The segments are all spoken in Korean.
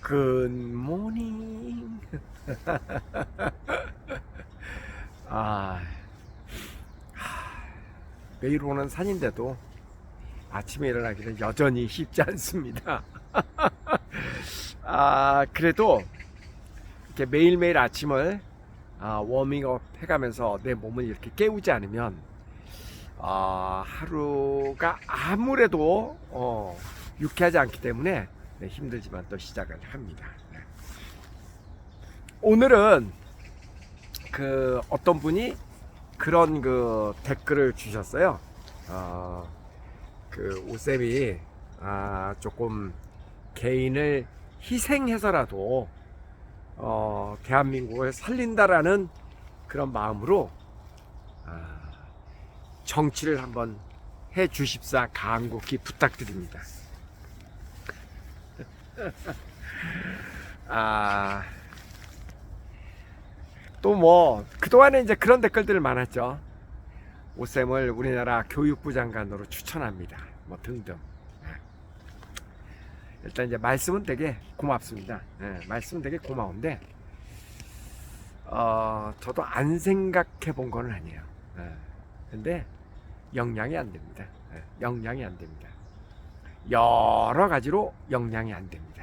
굿모닝. 아, 매일 오는 산인데도 아침에 일어나기는 여전히 쉽지 않습니다. 그래도 이렇게 매일매일 아침을 워밍업 해가면서 내 몸을 이렇게 깨우지 않으면 하루가 아무래도 유쾌하지 않기 때문에 힘들지만 또 시작을 합니다. 오늘은 어떤 분이 그런 댓글을 주셨어요. 오쌤이 조금 개인을 희생해서라도 대한민국을 살린다라는 그런 마음으로 정치를 한번 해 주십사 간곡히 부탁드립니다. 또 뭐 그동안에 이제 그런 댓글들 많았죠. 오쌤을 우리나라 교육부 장관으로 추천합니다. 뭐 등등. 일단 이제 말씀은 되게 고맙습니다. 말씀은 되게 고마운데 저도 안 생각해 본 건 아니에요. 근데 영향이 안 됩니다. 영향이 안 됩니다. 여러 가지로 영향이 안 됩니다.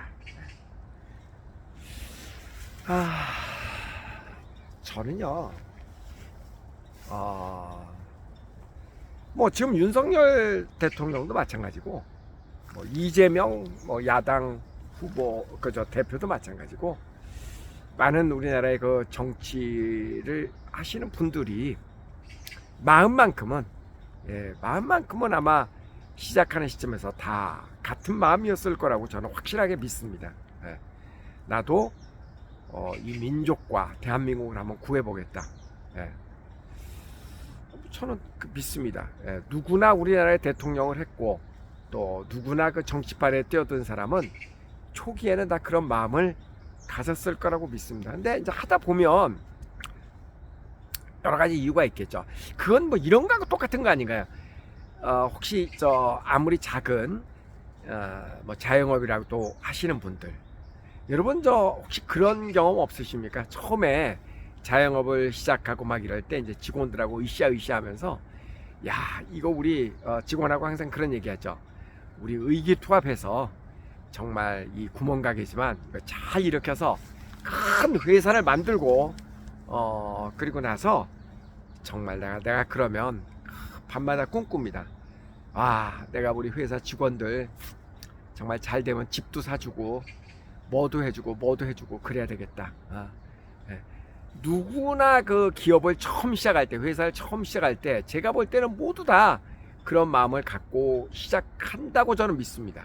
저는요, 뭐 지금 윤석열 대통령도 마찬가지고, 뭐 이재명 뭐 야당 후보 대표도 마찬가지고, 많은 우리나라의 그 정치를 하시는 분들이 마음만큼은 아마 시작하는 시점에서 다 같은 마음이었을 거라고 저는 확실하게 믿습니다. 나도 이 민족과 대한민국을 한번 구해보겠다. 저는 믿습니다. 누구나 우리나라의 대통령을 했고 또 누구나 그 정치판에 뛰어든 사람은 초기에는 다 그런 마음을 가졌을 거라고 믿습니다. 근데 이제 하다 보면 여러 가지 이유가 있겠죠. 그건 뭐 이런 거하고 똑같은 거 아닌가요? 혹시 아무리 작은 뭐 자영업이라도 하시는 분들, 여러분 혹시 그런 경험 없으십니까? 처음에 자영업을 시작하고 막 이럴 때 이제 직원들하고 으쌰으쌰하면서 야 이거 우리 직원하고 항상 그런 얘기하죠. 우리 의기투합해서 정말 이 구멍가게지만 잘 일으켜서 큰 회사를 만들고 그리고 나서 정말 내가 그러면 밤마다 꿈꿉니다. 내가 우리 회사 직원들 정말 잘 되면 집도 사주고 뭐도 해주고 그래야 되겠다. 누구나 그 기업을 처음 시작할 때, 회사를 처음 시작할 때 제가 볼 때는 모두 다 그런 마음을 갖고 시작한다고 저는 믿습니다.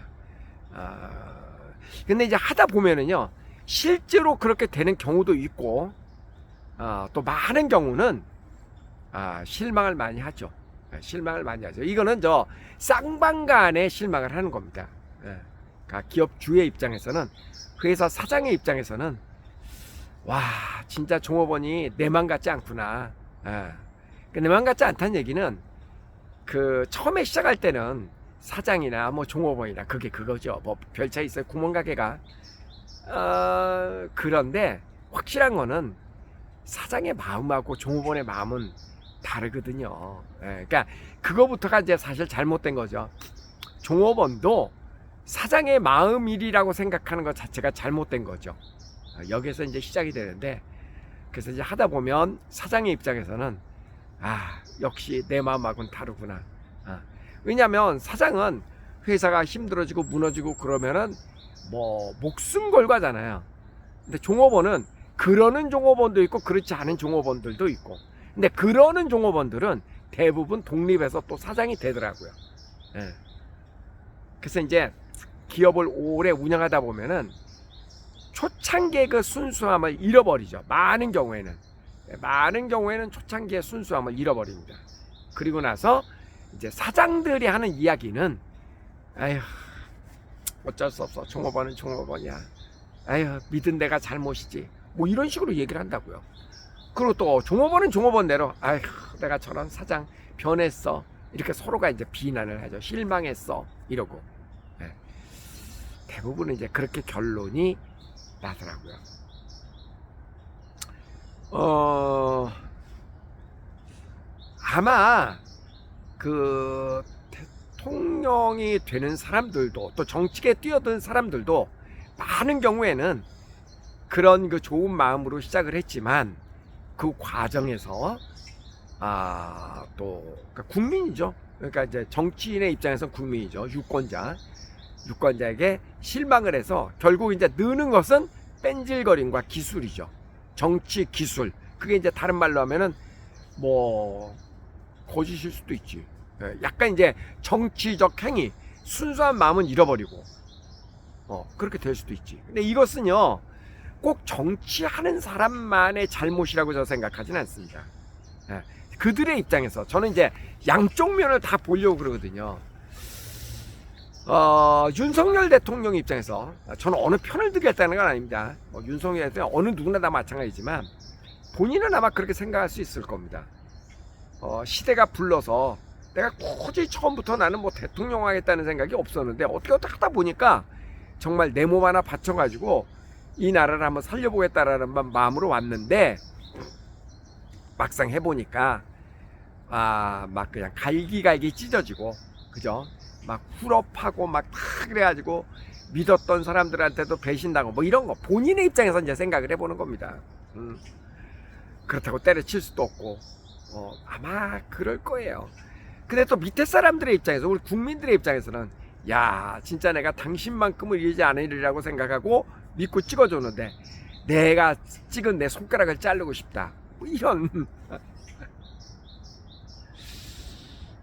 근데 이제 하다 보면은요, 실제로 그렇게 되는 경우도 있고 또 많은 경우는 실망을 많이 하죠. 실망을 많이 하죠. 이거는 쌍방간에 실망을 하는 겁니다. 그러니까 기업 주의 입장에서는, 회사 사장의 입장에서는 진짜 종업원이 내 맘 같지 않구나. 내 맘 같지 않다는 얘기는 처음에 시작할 때는 사장이나 뭐 종업원이나 그거죠. 뭐 별 차이 있어요. 구멍가게가. 그런데 확실한 거는 사장의 마음하고 종업원의 마음은 다르거든요. 그러니까 그거부터가 이제 사실 잘못된 거죠. 종업원도 사장의 마음일이라고 생각하는 것 자체가 잘못된 거죠. 여기서 이제 시작이 되는데, 그래서 이제 하다 보면 사장의 입장에서는 역시 내 마음하고는 다르구나. 왜냐하면 사장은 회사가 힘들어지고 무너지고 그러면은 뭐 목숨 걸고 하잖아요. 근데 종업원은 그러는 종업원도 있고 그렇지 않은 종업원들도 있고, 근데 그러는 종업원들은 대부분 독립해서 또 사장이 되더라고요. 그래서 이제 기업을 오래 운영하다 보면은 초창기의 그 순수함을 잃어버리죠. 많은 경우에는 초창기의 순수함을 잃어버립니다. 그리고 나서 이제 사장들이 하는 이야기는 어쩔 수 없어. 종업원은 종업원이야. 믿은 내가 잘못이지. 뭐 이런 식으로 얘기를 한다고요. 그리고 또 종업원은 종업원대로 내가 저런 사장 변했어. 이렇게 서로가 이제 비난을 하죠. 실망했어. 이러고. 대부분은 이제 그렇게 결론이 나더라고요. 아마 그 대통령이 되는 사람들도 또 정치계에 뛰어든 사람들도 많은 경우에는 그런 그 좋은 마음으로 시작을 했지만 그 과정에서 또 그러니까 국민이죠. 그러니까 이제 정치인의 입장에서 국민이죠. 유권자에게 실망을 해서 결국 이제 느는 것은 뺀질거림과 기술이죠. 정치 기술. 그게 이제 다른 말로 하면은 뭐 거짓일 수도 있지. 약간 이제 정치적 행위, 순수한 마음은 잃어버리고 그렇게 될 수도 있지. 근데 이것은요 꼭 정치하는 사람만의 잘못이라고 저는 생각하지는 않습니다. 그들의 입장에서 저는 이제 양쪽 면을 다 보려고 그러거든요. 윤석열 대통령 입장에서 저는 어느 편을 들겠다는 건 아닙니다. 윤석열 대통령 어느 누구나 다 마찬가지지만 본인은 아마 그렇게 생각할 수 있을 겁니다. 시대가 불러서 내가 굳이 처음부터 나는 뭐 대통령 하겠다는 생각이 없었는데 어떻게 하다 보니까 정말 내 몸 하나 바쳐가지고 이 나라를 한번 살려보겠다라는 마음으로 왔는데 막상 해보니까 막 그냥 갈기갈기 찢어지고 그죠? 막 후럽하고 막 그래가지고 믿었던 사람들한테도 배신당하고 뭐 이런 거 본인의 입장에서 이제 생각을 해보는 겁니다. 그렇다고 때려칠 수도 없고 아마 그럴 거예요. 근데 또 밑에 사람들의 입장에서 우리 국민들의 입장에서는 야 진짜 내가 당신만큼을 이기지 않으리라고 생각하고 믿고 찍어줬는데 내가 찍은 내 손가락을 자르고 싶다 뭐 이런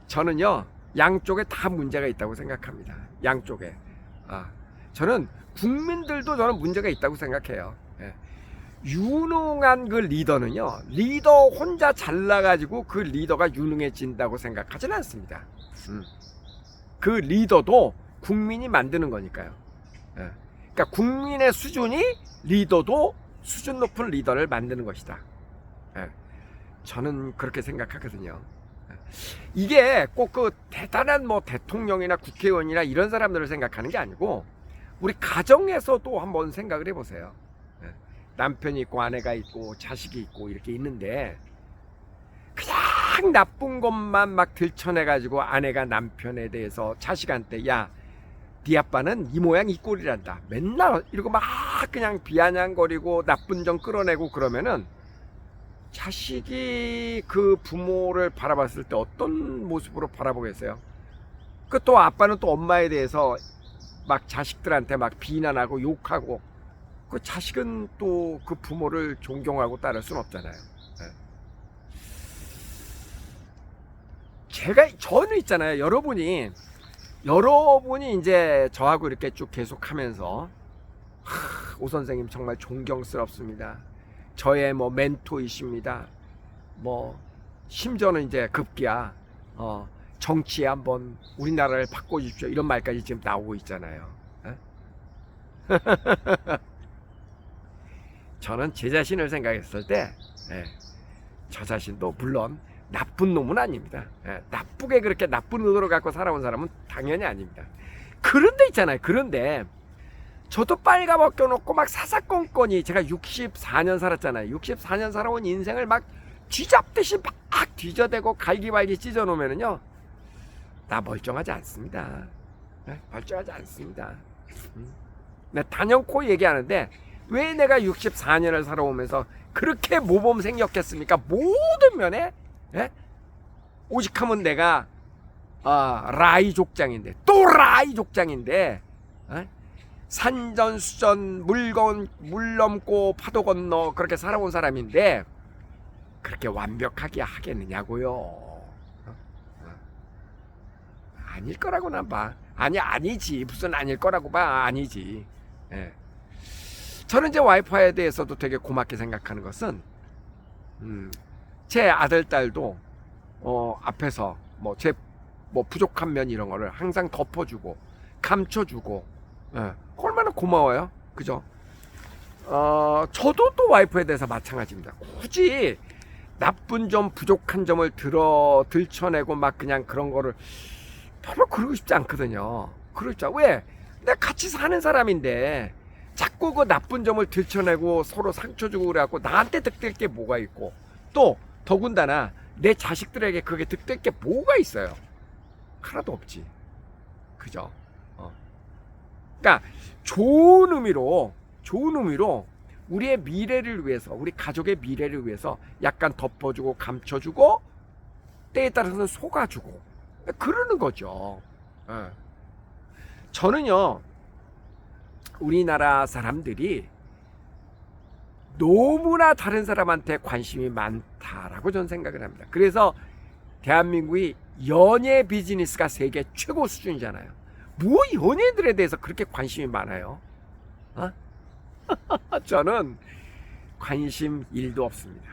저는요 양쪽에 다 문제가 있다고 생각합니다. 양쪽에 저는 국민들도 저는 문제가 있다고 생각해요. 유능한 그 리더는요 리더 혼자 잘나가지고 그 리더가 유능해진다고 생각하지는 않습니다. 그 리더도 국민이 만드는 거니까요. 그러니까 국민의 수준이 리더도 수준 높은 리더를 만드는 것이다. 저는 그렇게 생각하거든요. 이게 꼭 그 대단한 뭐 대통령이나 국회의원이나 이런 사람들을 생각하는 게 아니고 우리 가정에서도 한번 생각을 해보세요. 남편이 있고 아내가 있고 자식이 있고 이렇게 있는데 그냥 나쁜 것만 막 들춰내가지고 아내가 남편에 대해서 자식한테 야, 네 아빠는 이 모양 이 꼴이란다 맨날 이러고 막 그냥 비아냥거리고 나쁜 점 끌어내고 그러면은 자식이 그 부모를 바라봤을 때 어떤 모습으로 바라보겠어요? 그 또 아빠는 또 엄마에 대해서 막 자식들한테 막 비난하고 욕하고 그 자식은 또 그 부모를 존경하고 따를 순 없잖아요. 저는 있잖아요. 여러분이 이제 저하고 이렇게 쭉 계속하면서 오 선생님 정말 존경스럽습니다. 저의 뭐 멘토이십니다. 뭐 심지어는 이제 급기야 정치에 한번 우리나라를 바꿔주십시오 이런 말까지 지금 나오고 있잖아요. 저는 제 자신을 생각했을 때 저 자신도 물론 나쁜 놈은 아닙니다. 나쁘게 그렇게 나쁜 의도를 갖고 살아온 사람은 당연히 아닙니다. 그런데 있잖아요. 그런데 저도 빨가벗겨 놓고 막 사사건건이 제가 64년 살았잖아요. 64년 살아온 인생을 막 쥐잡듯이 막 뒤져대고 갈기발기 찢어놓으면은요 나 멀쩡하지 않습니다. 멀쩡하지 않습니다. 단연코 얘기하는데 왜 내가 64년을 살아오면서 그렇게 모범생겼겠습니까? 모든 면에 오직하면 내가 라이 족장인데 또 라이 족장인데 산전수전 물 넘고 파도 건너 그렇게 살아온 사람인데 그렇게 완벽하게 하겠느냐고요. 아닐 거라고 난 봐. 아니지. 무슨 아닐 거라고 봐. 아니지. 저는 이제 와이프에 대해서도 되게 고맙게 생각하는 것은 제 아들 딸도 앞에서 뭐 제 뭐 부족한 면 이런 거를 항상 덮어주고 감춰주고 얼마나 고마워요. 그죠? 저도 또 와이프에 대해서 마찬가지입니다. 굳이 나쁜 점 부족한 점을 들춰내고 막 그냥 그런 거를 별로 그러고 싶지 않거든요. 그러죠. 왜? 내가 같이 사는 사람인데 자꾸 그 나쁜 점을 들춰내고 서로 상처 주고 그래갖고 나한테 득될 게 뭐가 있고, 또 더군다나 내 자식들에게 그게 득될 게 뭐가 있어요? 하나도 없지. 그죠? 그러니까 좋은 의미로 우리의 미래를 위해서, 우리 가족의 미래를 위해서 약간 덮어주고 감춰주고 때에 따라서는 속아주고 그러는 거죠. 저는요, 우리나라 사람들이 너무나 다른 사람한테 관심이 많다라고 저는 생각을 합니다. 그래서 대한민국이 연예 비즈니스가 세계 최고 수준이잖아요. 뭐 연예인들에 대해서 그렇게 관심이 많아요? 저는 관심 1도 없습니다.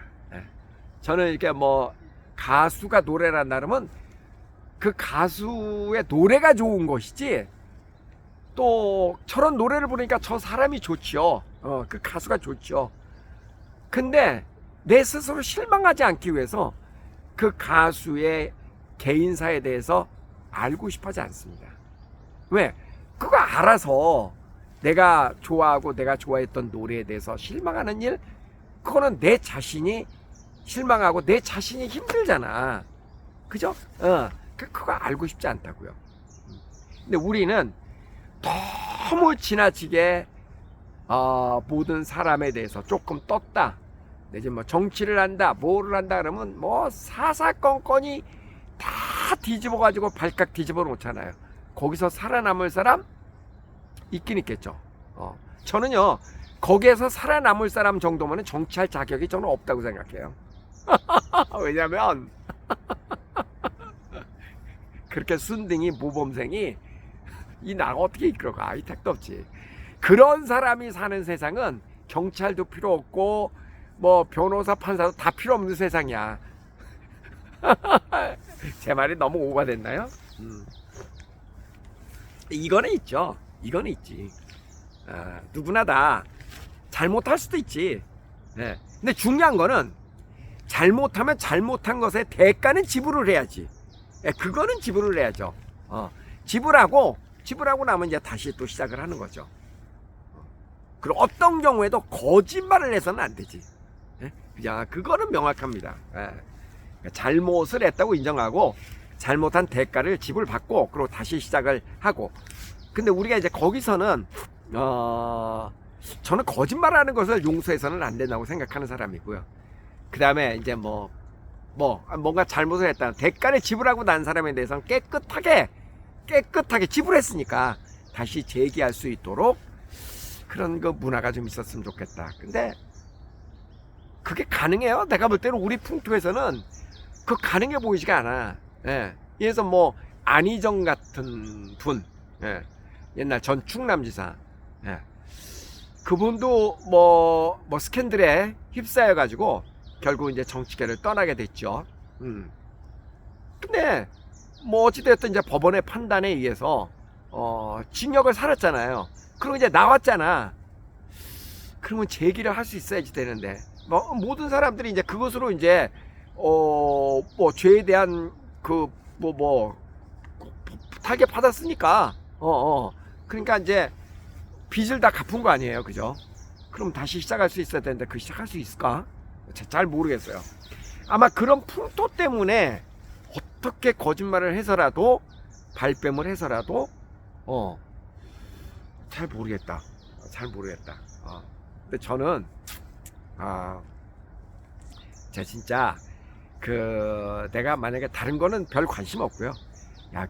저는 이렇게 뭐 가수가 노래를 한다면 그 가수의 노래가 좋은 것이지, 또 저런 노래를 부르니까 저 사람이 좋죠. 그 가수가 좋죠. 근데 내 스스로 실망하지 않기 위해서 그 가수의 개인사에 대해서 알고 싶어 하지 않습니다. 왜? 그거 알아서 내가 좋아하고 내가 좋아했던 노래에 대해서 실망하는 일, 그거는 내 자신이 실망하고 내 자신이 힘들잖아. 그죠? 그거 알고 싶지 않다고요. 근데 우리는 너무 지나치게 모든 사람에 대해서 조금 떴다, 내지 뭐 정치를 한다, 뭐를 한다 그러면 뭐 사사건건이 다 뒤집어 가지고 발칵 뒤집어 놓잖아요. 거기서 살아남을 사람 있긴 있겠죠. 저는요, 거기에서 살아남을 사람 정도면 정치할 자격이 저는 없다고 생각해요. 왜냐면 그렇게 순둥이 모범생이 이 나라 어떻게 이끌어가? 이 택도 없지. 그런 사람이 사는 세상은 경찰도 필요 없고 뭐 변호사 판사도 다 필요 없는 세상이야. 제 말이 너무 오버됐나요? 이거는 있죠. 이거는 있지. 누구나 다 잘못할 수도 있지. 근데 중요한 거는 잘못하면 잘못한 것에 대가는 지불을 해야지. 그거는 지불을 해야죠. 지불하고 나면 이제 다시 또 시작을 하는 거죠. 그리고 어떤 경우에도 거짓말을 해서는 안 되지. 그냥 그거는 명확합니다. 잘못을 했다고 인정하고 잘못한 대가를 지불받고 그리고 다시 시작을 하고. 근데 우리가 이제 거기서는 저는 거짓말하는 것을 용서해서는 안 된다고 생각하는 사람이고요. 그 다음에 이제 뭔가 잘못을 했다, 대가를 지불하고 난 사람에 대해서는 깨끗하게 지불했으니까 다시 재기할 수 있도록 그런 그 문화가 좀 있었으면 좋겠다. 근데 그게 가능해요? 내가 볼 때는 우리 풍토에서는 그 가능해 보이지가 않아. 그래서 뭐 안희정 같은 분, 옛날 전 충남지사, 그분도 뭐 스캔들에 휩싸여 가지고 결국 이제 정치계를 떠나게 됐죠. 근데 뭐 어찌됐든 이제 법원의 판단에 의해서 징역을 살았잖아요. 그리고 이제 나왔잖아. 그러면 재기를 할 수 있어야지 되는데, 뭐 모든 사람들이 이제 그것으로 이제 뭐 죄에 대한 타겟 받았으니까 그러니까 이제 빚을 다 갚은 거 아니에요, 그죠? 그럼 다시 시작할 수 있어야 되는데 그 시작할 수 있을까? 잘 모르겠어요. 아마 그런 풍토 때문에 어떻게 거짓말을 해서라도 발뺌을 해서라도 잘 모르겠다. 근데 저는 제가 진짜 내가 만약에 다른 거는 별 관심 없고요.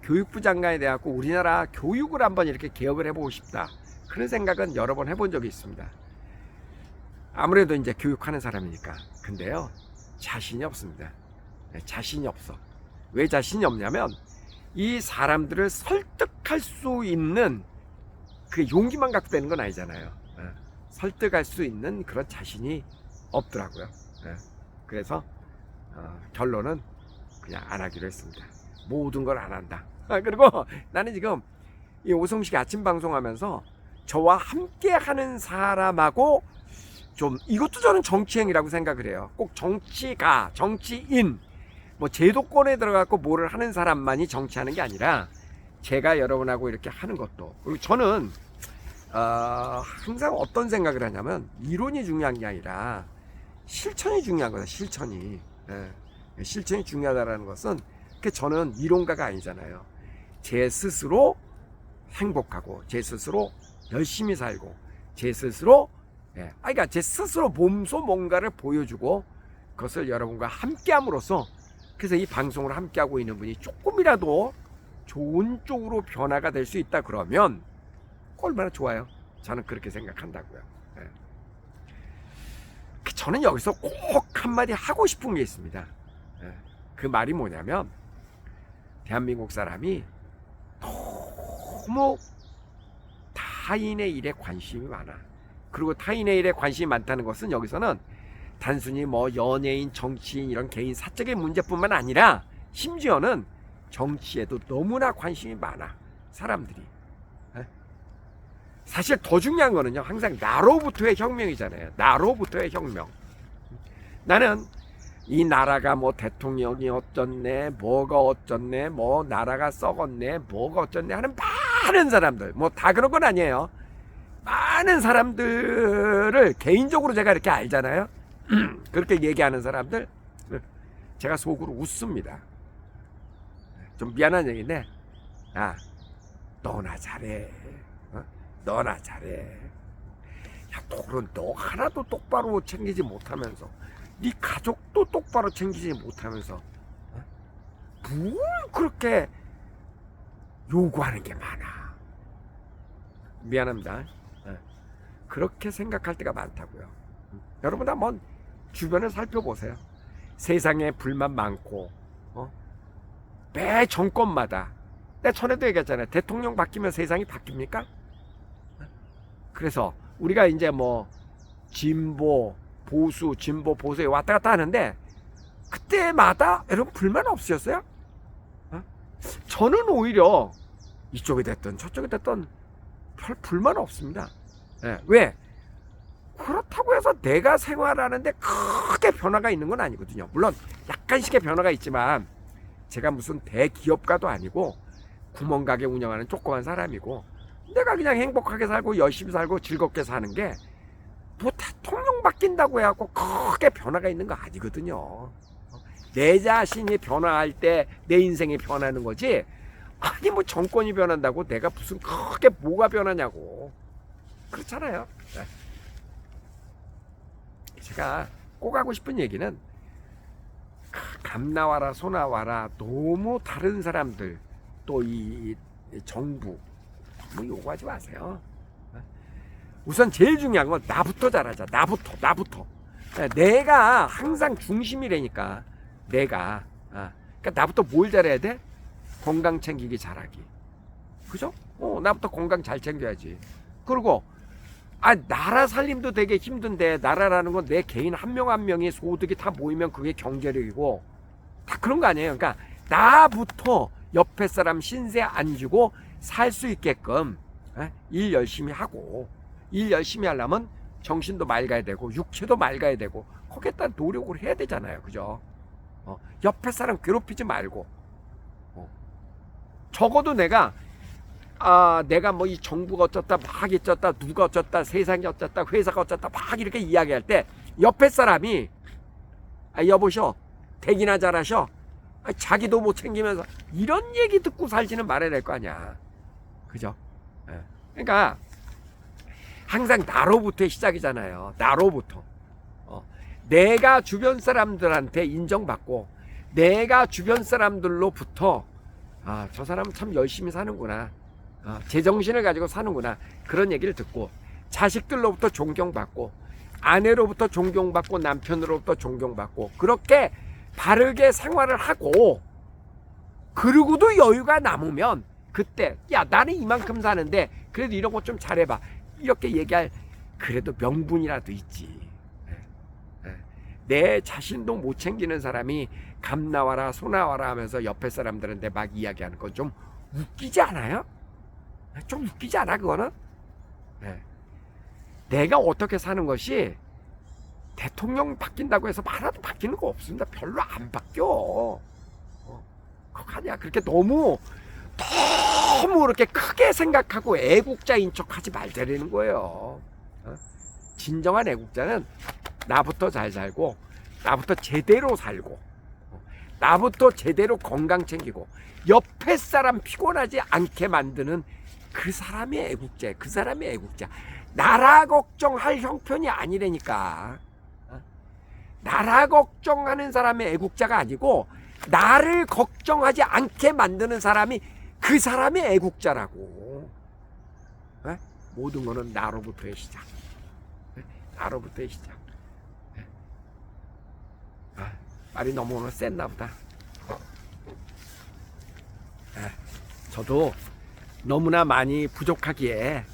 교육부 장관이 돼갖고 우리나라 교육을 한번 이렇게 개혁을 해보고 싶다, 그런 생각은 여러 번 해본 적이 있습니다. 아무래도 이제 교육하는 사람이니까. 근데요, 자신이 없습니다. 자신이 없어. 왜 자신이 없냐면 이 사람들을 설득할 수 있는 그 용기만 갖고 되는 건 아니잖아요. 설득할 수 있는 그런 자신이 없더라고요. 그래서 결론은 그냥 안 하기로 했습니다. 모든 걸 안 한다. 그리고 나는 지금 이 오성식 아침 방송하면서 저와 함께 하는 사람하고 좀, 이것도 저는 정치행위라고 생각을 해요. 꼭 정치가, 정치인, 뭐 제도권에 들어가고 뭐를 하는 사람만이 정치하는 게 아니라 제가 여러분하고 이렇게 하는 것도, 그리고 저는 항상 어떤 생각을 하냐면 이론이 중요한 게 아니라 실천이 중요한 거다. 실천이. 예. 실천이 중요하다라는 것은 저는 이론가가 아니잖아요. 제 스스로 행복하고 제 스스로 열심히 살고 제 스스로 그러니까 제 스스로 몸소 뭔가를 보여주고 그것을 여러분과 함께 함으로써, 그래서 이 방송을 함께 하고 있는 분이 조금이라도 좋은 쪽으로 변화가 될 수 있다 그러면 얼마나 좋아요. 저는 그렇게 생각한다고요. 저는 여기서 꼭 한마디 하고 싶은 게 있습니다. 그 말이 뭐냐면, 대한민국 사람이 너무 타인의 일에 관심이 많아. 그리고 타인의 일에 관심이 많다는 것은 여기서는 단순히 뭐 연예인, 정치인 이런 개인 사적인 문제뿐만 아니라 심지어는 정치에도 너무나 관심이 많아, 사람들이. 사실 더 중요한 거는요, 항상 나로부터의 혁명이잖아요. 나로부터의 혁명. 나는 이 나라가 뭐 대통령이 어쩌네, 뭐가 어쩌네, 뭐 나라가 썩었네, 뭐가 어쩌네 하는 많은 사람들, 뭐 다 그런 건 아니에요. 많은 사람들을 개인적으로 제가 이렇게 알잖아요. 그렇게 얘기하는 사람들, 제가 속으로 웃습니다. 좀 미안한 얘기인데, 너나 잘해. 너나 잘해. 야, 너 하나도 똑바로 챙기지 못하면서, 네 가족도 똑바로 챙기지 못하면서 뭘 그렇게 요구하는 게 많아. 미안합니다. 그렇게 생각할 때가 많다고요. 여러분 한번 주변을 살펴보세요. 세상에 불만 많고, 매 정권마다, 내가 전에도 얘기했잖아요. 대통령 바뀌면 세상이 바뀝니까? 그래서 우리가 이제 뭐 진보, 보수, 진보, 보수에 왔다 갔다 하는데, 그때마다 여러분 불만 없으셨어요? 저는 오히려 이쪽이 됐든 저쪽이 됐든 별 불만 없습니다. 왜? 그렇다고 해서 내가 생활하는데 크게 변화가 있는 건 아니거든요. 물론 약간씩의 변화가 있지만, 제가 무슨 대기업가도 아니고 구멍가게 운영하는 조그만 사람이고, 내가 그냥 행복하게 살고 열심히 살고 즐겁게 사는 게 뭐 대통령 바뀐다고 해갖고 크게 변화가 있는 거 아니거든요. 내 자신이 변화할 때 내 인생이 변하는 거지, 아니 뭐 정권이 변한다고 내가 무슨 크게 뭐가 변하냐고. 그렇잖아요. 제가 꼭 하고 싶은 얘기는, 감 나와라 소 나와라 너무 다른 사람들, 또 이 정부 너무 요구하지 마세요. 우선 제일 중요한 건 나부터 잘하자. 나부터. 내가 항상 중심이라니까. 내가 그러니까 나부터 뭘 잘해야 돼? 건강 챙기기 잘하기. 그죠? 나부터 건강 잘 챙겨야지. 그리고 나라 살림도 되게 힘든데, 나라라는 건 내 개인 한 명 한 명이 소득이 다 모이면 그게 경제력이고 다 그런 거 아니에요. 그러니까 나부터 옆에 사람 신세 안 지고 살 수 있게끔 일 열심히 하고, 일 열심히 하려면 정신도 맑아야 되고 육체도 맑아야 되고 거기에다 노력을 해야 되잖아요. 그죠? 옆에 사람 괴롭히지 말고, 적어도 내가 뭐 이 정부가 어쩌다 막 어쩌다 누가 어쩌다 세상이 어쩌다 회사가 어쩌다 막 이렇게 이야기할 때 옆에 사람이 여보셔 대기나 잘하셔, 자기도 못 챙기면서 이런 얘기 듣고 살지는 말아야 될 거 아니야. 그죠? 그러니까 항상 나로부터의 시작이잖아요. 나로부터. 내가 주변 사람들한테 인정받고, 내가 주변 사람들로부터 저 사람은 참 열심히 사는구나, 제정신을 가지고 사는구나, 그런 얘기를 듣고, 자식들로부터 존경받고, 아내로부터 존경받고, 남편으로부터 존경받고, 그렇게 바르게 생활을 하고, 그러고도 여유가 남으면 그때 야 나는 이만큼 사는데 그래도 이런 거 좀 잘해봐, 이렇게 얘기할 그래도 명분이라도 있지. 내 자신도 못 챙기는 사람이 감 나와라 소 나와라 하면서 옆에 사람들한테 막 이야기하는 건 좀 웃기지 않아요? 좀 웃기지 않아 그거는? 내가 어떻게 사는 것이 대통령 바뀐다고 해서 하나도 바뀌는 거 없습니다. 별로 안 바뀌어. 그거 아니야. 그렇게 너무 너무 그렇게 크게 생각하고 애국자인 척 하지 말자라는 거예요. 진정한 애국자는 나부터 잘 살고, 나부터 제대로 살고, 나부터 제대로 건강 챙기고, 옆에 사람 피곤하지 않게 만드는 그 사람이 애국자, 그 사람이 애국자. 나라 걱정할 형편이 아니라니까. 나라 걱정하는 사람의 애국자가 아니고, 나를 걱정하지 않게 만드는 사람이 그 사람의 애국자라고. 모든 거는 나로부터의 시작. 나로부터의 시작. 말이 너무 오늘 셌나 보다. 저도 너무나 많이 부족하기에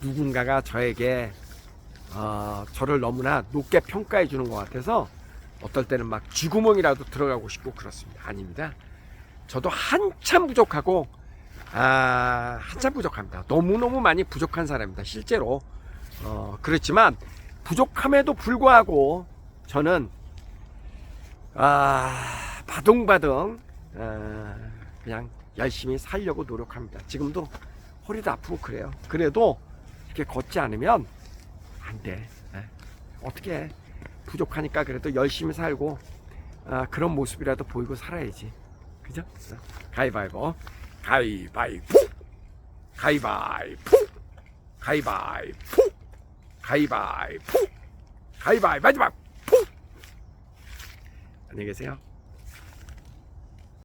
누군가가 저에게 저를 너무나 높게 평가해 주는 것 같아서 어떨 때는 막 쥐구멍이라도 들어가고 싶고 그렇습니다. 아닙니다. 저도 한참 부족하고 한참 부족합니다. 너무너무 많이 부족한 사람입니다. 실제로 그렇지만 부족함에도 불구하고 저는 바둥바둥 그냥 열심히 살려고 노력합니다. 지금도 허리도 아프고 그래요. 그래도 이렇게 걷지 않으면 안 돼. 어떻게 해. 부족하니까 그래도 열심히 살고 그런 모습이라도 보이고 살아야지. 그죠? 가위바위보. 가위바위보. 가위바위보. 가위바위보. 가위바위보. 가위바위보. 마지막. 안녕히 계세요.